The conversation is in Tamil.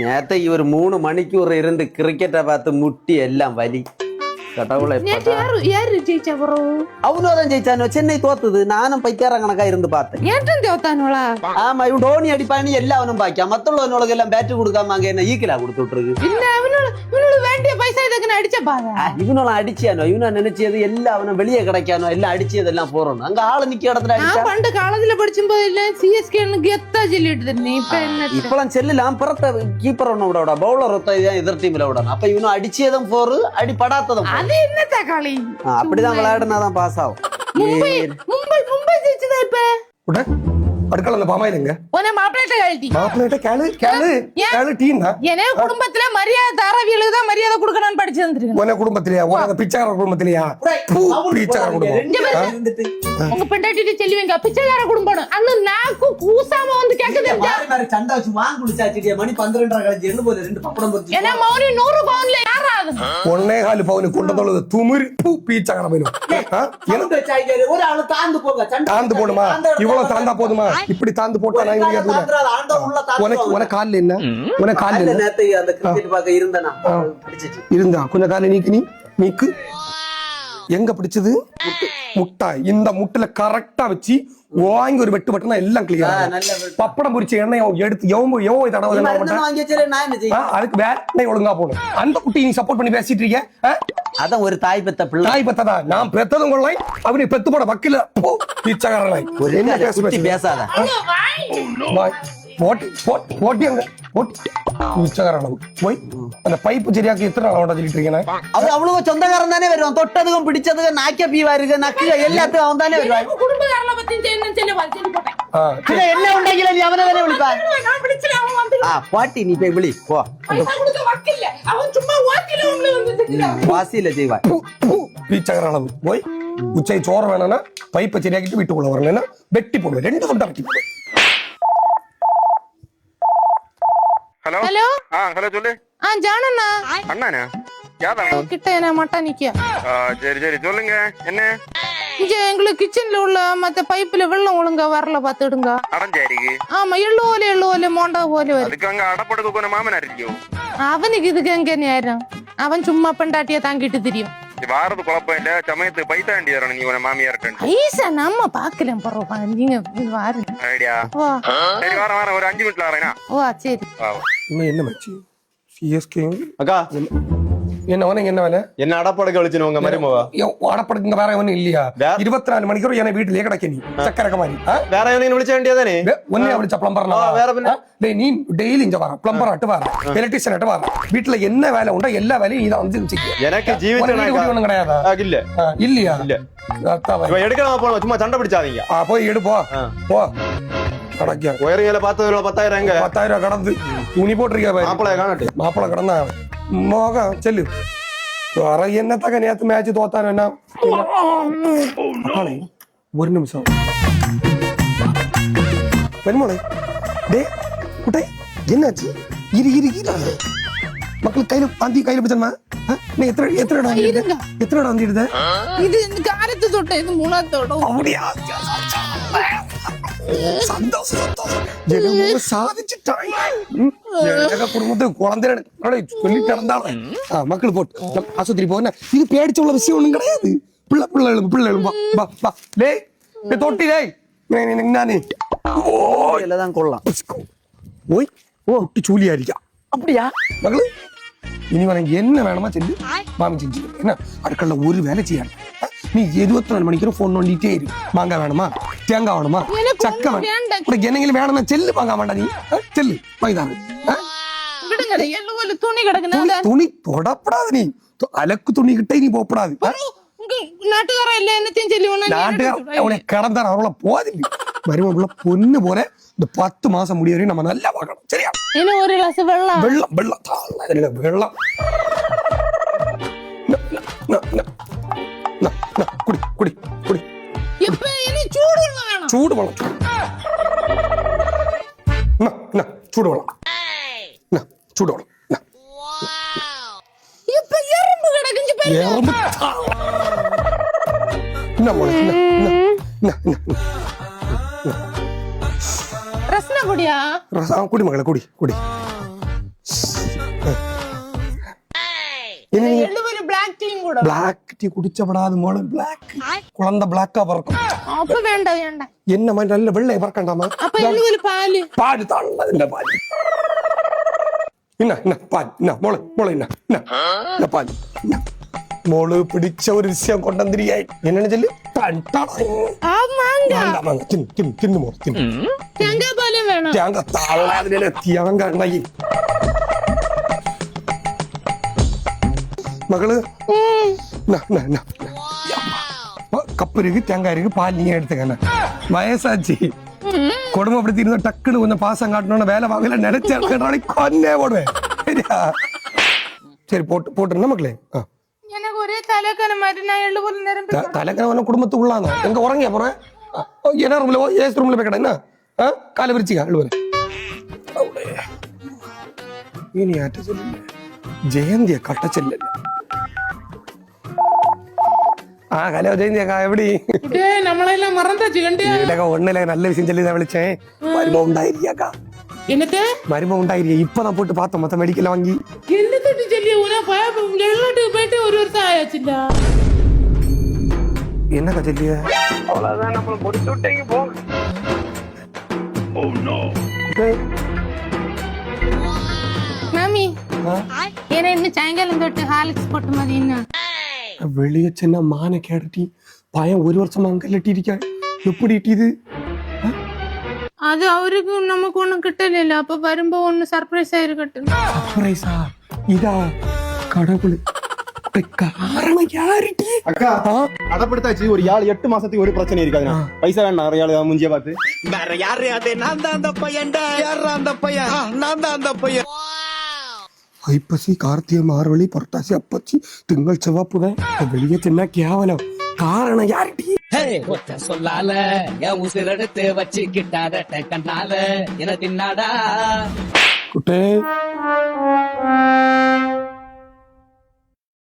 നേരത്തെ ഈ ഒരു 3 മണിക്കൂർ ഇരുന്ന് ക്രിക്കറ്റ് பார்த்து മുട്ടി എല്ലാം വലി கடவுளை அவனும் ஜெயிச்சானோ சென்னை தோத்துது நானும் பைக்கார கணக்கா இருந்து பார்த்தேன் ஆமா இவன் டோனி அடிப்பானு எல்லாவனும் பாக்கியா மத்தவங்களுக்கு எல்லாம் பேட்டு கொடுக்காம அங்க என்ன ஈக்கிலா கொடுத்துட்டு இருக்கு வேண்டிய பைசா இதுக்கு அடிச்ச பாரு இவனும் அடிச்சானோ இவனா நினைச்சது எல்லாம் அவனும் வெளியே கிடைக்கானோ எல்லாம் அடிச்சதெல்லாம் போறோம் அங்க ஆளு நிக்க இடத்துல அடிச்சா பண்டு காலத்துல படிச்சும்போது இல்ல சிஎஸ்கே கெத்தா சொல்லிட்டு நீ இப்ப என்ன இப்பலாம் செல்லலாம் பிறத்த கீப்பர் ஒண்ணு விட பவுலர் ஒத்த எதிர் டீம்ல விடணும் அப்ப இவனும் அடிச்சதும் போரு அடி படாததும் அது என்ன தக்காளி அப்படிதான் விளையாடுனாதான் பாஸ் ஆகும் மும்பை ஜெயிச்சதா இப்ப அடுக்கல பாமாயிலுங்க உன மாப்பிள்ளை கழட்டி மாப்பிள்ளை கேளு டீம் தான் ஏனே குடும்பத்துல மரியாதை தாராவியலுக்கு தான் மரியாதை கொடுக்கணும்னு படிச்சு வந்துருக்கேன் உன குடும்பத்திலயா உனக்கு பிச்சைக்கார குடும்பத்திலயா பிச்சைக்கார குடும்பம் உங்க பெண்டாட்டிட்டு செல்லுவீங்க பிச்சைக்கார குடும்பம் அண்ணு நாக்கு கூசாம வந்து கேக்குது சண்டை வச்சு வாங்க குடிச்சாச்சிடியா மணி 12:30 கழிச்சு என்ன போல 2 பப்படம் பொரிச்சு ஏன்னா மௌனி 100 பவுன்ல யாராது 1.5 பவுன் கொண்டதொழுது துமிரு பிச்சைக்கார பையனும் என்ன வச்சாங்க ஒரு ஆளு தாந்து போங்க தாந்து போடுமா இவ்வளவு தாந்தா போதுமா இப்படி தாந்து போட்டா நான் உன கால்ல என்ன உன கால்ல என்ன நேத்து அந்த கிரிக்கெட் பார்க்க இருந்தனா இருந்தா கொஞ்சம் கால நீக்கு எங்க பிடிச்சது முட்டை இந்த முட்டையில கரெக்டா வச்சு வாங்கி ஒரு வெட்டு வெட்டினா எல்லாம் கிளியர் பப்படம் பொரிச்ச எண்ணெய் எடுத்து எவ்வளவு தடவை அதுக்கு வேற எண்ணெய் ஒழுங்கா போடும் அந்த குட்டி நீ சப்போர்ட் பண்ணி பேசிட்டு இருக்க அதான் ஒரு தாய் பெத்த பிள்ளை தாய் பெத்ததா நான் பெத்ததும் கொள்ளை அவனை பெத்து போட வக்கீல பிச்சைக்காரனாய் என்ன பேசாத போட்டி அங்க உச்சகாரணம் போய் அந்த பைப்பு சரியாக்கு எத்தனை நாள் சொல்லிட்டு இருக்கேன் அது அவ்வளவு சொந்தக்காரன் தானே வருவான் தொட்டதுக்கும் பிடிச்சதுக்கும் நாக்கிய பீவா இருக்கு நக்குக எல்லாத்துக்கும் அவன் தானே வருவான் குடும்பக்காரல பத்தி போட்டேன் என்ன உണ്ടെങ്കിல நீ அவனை தானே விളിப்பா பாட்டி நீ போய் விளி போ வாசியில செய்வா பிச்சைக்காரன் போய் உச்சை சோறு வேணும்னா பைப்பை சரியாக்கிட்டு வீட்டுக்குள்ள வரலன்னா வெட்டி போடுவேன் 2 துண்டா வெட்டி போடுவேன் ഹലോ ഹലോ ഹലോ ചൊല്ലേ ஜானண்ணா அண்ணானா யாரா கிட்ட என்ன மட்டா நிக்க சரி சொல்லுங்க என்ன இங்க எங்களுக்கு கிச்சன்ல உள்ள மத்த பைப்புல வெள்ளம் ஒழுங்கா வரல பாத்துடுங்க அடைஞ்சாருக்கு ஆமா எள்ளோல மோண்டா போல வரும் அதுக்கு அங்க அடப்படுக்க போன மாமனாரிக்கோ அவனுக்கு இதுக்கு எங்க நேரம் அவன் சும்மா பெண்டாட்டிய தாங்கிட்டு தெரியும் வாரது குழப்பம் இல்ல சமயத்துக்கு பைசா வேண்டி தரணும் நீ உன மாமியார்ட்ட பைசா நம்ம பாக்கலாம் பரவா நீங்க வாரு ஐடியா சரி வாரம் ஒரு 5 மினிட்ல வரேனா ஓ சரி என்ன மச்சி சிஎஸ்கே அக்கா என்ன உனக்கு என்ன வேலை என்ன அடப்படக்க வலிச்சு உங்க மருமவா அடப்படுங்க வேற ஒன்னும் இல்லையா 24 மணிக்கூர் என்ன வீட்டுலயே கிடைக்க நீ சக்கரக்க மாதிரி வேற எவனையும் விളിച്ച வேண்டியதானே ஒன்னே விളിച്ച பிளம்பர் நீ டெய்லி இங்க வர பிளம்பர் ஆட்டு வர எலக்ட்ரிஷியன் ஆட்டு வர வீட்டுல என்ன வேலை உண்டோ எல்லா வேலையும் இதை வந்து எனக்கு ஜீவிதம் கிடையாதா இல்ல இல்லையா இல்ல எடுக்கலாம் போன சும்மா சண்டை பிடிச்சாதீங்க போய் எடுப்போ போ உயரங்களை 10,000 எங்க 10,000 கடந்து துணி போட்டிருக்கா மாப்பிள கடந்தா மோகம் செல்லு வர என்னத்தக்க நேத்து மேட்ச் தோத்தானு என்ன ஒரு நிமிஷம் பெண்மோளை டே குட்டை என்னாச்சு இரு மக்கள் கையில பிடிச்சமா நீ எத்தனை இடம் வந்துடுத இது இந்த காலத்து தொட்ட இது 3ஆவது அப்படியா குடும்பத்துக்கு குழந்தை சொல்லிட்டு இருந்தாலும் மக்கள் போட்டு ஆஸ்பத்திரி போன இது பேடிச்ச உள்ள விஷயம் ஒண்ணும் கிடையாது பிள்ளை தொட்டி தான் கொள்ளலாம் ஓய் சூலியாரிக்கா அப்படியா மகளு இனி உனக்கு என்ன வேணுமா சொல்லி மாமி செஞ்சு என்ன அடுக்கல்ல ஒரு வேலை செய்யாது நீ 24 மணிக்கு போன் நோண்டிட்டே இரு மாங்காய் வேணுமா தேங்காய் வேணுமா சக்கை வேணும் என்னங்களும் வேணும்னா செல்லு வாங்க வேண்டாம் நீ செல்லு வாங்கிதாங்க துணி தொடப்படாது நீ அலக்கு துணி கிட்டே நீ போகப்படாது நாட்டுக்காரன் இல்ல என்னத்தையும் சொல்லி உனக்கு கடந்தார் அவங்கள போதில்லை மருமகுள்ள பொண்ணு போற இந்த 10 மாசம் முடிய வரையும் நம்ம நல்லா பார்க்கணும் சரியா இன்னும் ஒரு கிளாஸ் வெள்ளம் வெள்ளம் குடி சூடு வளம் சூடு வளம் சூடு வளம் எறும்பு ரசனா குடியா குடி மகளே குடி எழுபது பிளாக் டீயும் கூட பிளாக் டீ குடிச்சப்படாது மோள பிளாக் குழந்தை பிளாக்கா பறக்கும். அப்ப வேண்டாம் வேண்டாம். என்ன மாதிரி நல்ல வெள்ளை பறக்கண்டாமா? அப்ப எழுபது பாല് பாല് തള്ളതിന്റെ പാല് ഇന്ന പാൽ ഇന്ന മോള് ഇന്ന പാൽ മോള് പിടിച്ച ഒരു വിഷയം കൊണ്ടെന്തിരിയായി എന്നാണ് ചെല്ലു തിന്നു മോള് തിന്നു തേങ്ങാപ്പാലും വേണം. തേങ്ങ തള്ളതിലെ തേങ്ങ എണ്ണയി மகளு கப்பு இருக்கு தேங்காய் இருக்கு பால் நீங்க எடுத்துக்கண்ண வயசாச்சு கொடுமைப்படுத்தி இருந்தா டக்குன்னு கொஞ்சம் பாசம் காட்டணும்னு வேலை வாங்கல நினைச்ச கொன்னே போடுவேன் சரியா? சரி போட்டுருந்தா மக்களே. எனக்கு ஒரே தலைக்கன மாதிரி நான் 70 நேரம் தலைக்கன குடும்பத்துக்குள்ளாங்க எங்க உறங்கிய போறேன் என்ன ரூம்ல ஏசி ரூம்ல போய் கிடா காலை விரிச்சிக்கா அழுவல இனி ஆட்ட சொல்லுங்க ஜெயந்திய கட்ட செல்ல. ഹലോ ജയന്തിയക്ക എവിടെ? നമ്മളെല്ലാം മറந்தாச்சு കണ്ടിയാ? ഒന്നില്ല നല്ല വിഷയം ചൊല്ലി ഞാൻ വിളിച്ചേ. മരുമ ഉണ്ടായിരിക്കാ என்னது மரும உண்டாயிரியா? இப்ப நான் போட்டு பார்த்தோம் மொத்த மெடிக்கல் வாங்கி என்ன தட்டி சொல்லி வெளிநாட்டுக்கு போயிட்டு ஒரு வருஷம் ஆயாச்சுடா. என்னக்கா சொல்லிய? அவ்வளவுதான் நம்ம முடிச்சு விட்டீங்க போ. மாமி ஏன்னா இன்னும் சாயங்காலம் தொட்டு ஹாலிக்ஸ் போட்டு மதி இன்னும் வெளிய சின்ன மான கேடட்டி பையன் ஒரு வருஷமா அங்க லட்டிருக்கா எப்படி இட்டிது? அது அவருக்கு நமக்கு ஒண்ணும் கிட்டல அப்ப வரும்போ ஒண்ணு சர்ப்ரைஸ் ஆயிருக்கட்டும். சர்ப்ரைஸா? இதா கடவுள் காரணம் யாருட்டி? அக்கா அடப்படுத்தாச்சு. ஒரு 8 மாசத்துக்கு ஒரு பிரச்சனை இருக்காது. பைசா வேண்டாம். நிறைய முஞ்சிய பார்த்து வேற யாரு அது? நான் தான் அந்த பையன். யாரா அந்த பையன்? நான் தான் அந்த பையன். ஐப்பசி கார்த்திகை மார்கழி புரட்டாசி அப்பச்சி திங்கள் செவ்வாய் புதன் வெளியே தின்னா கேவலம். காரணம் யாருட்டி? ஒத்த சொல்லால என் உசிரெடுத்து வச்சுக்கிட்டாத கண்ணால என தின்னாடா குட்டே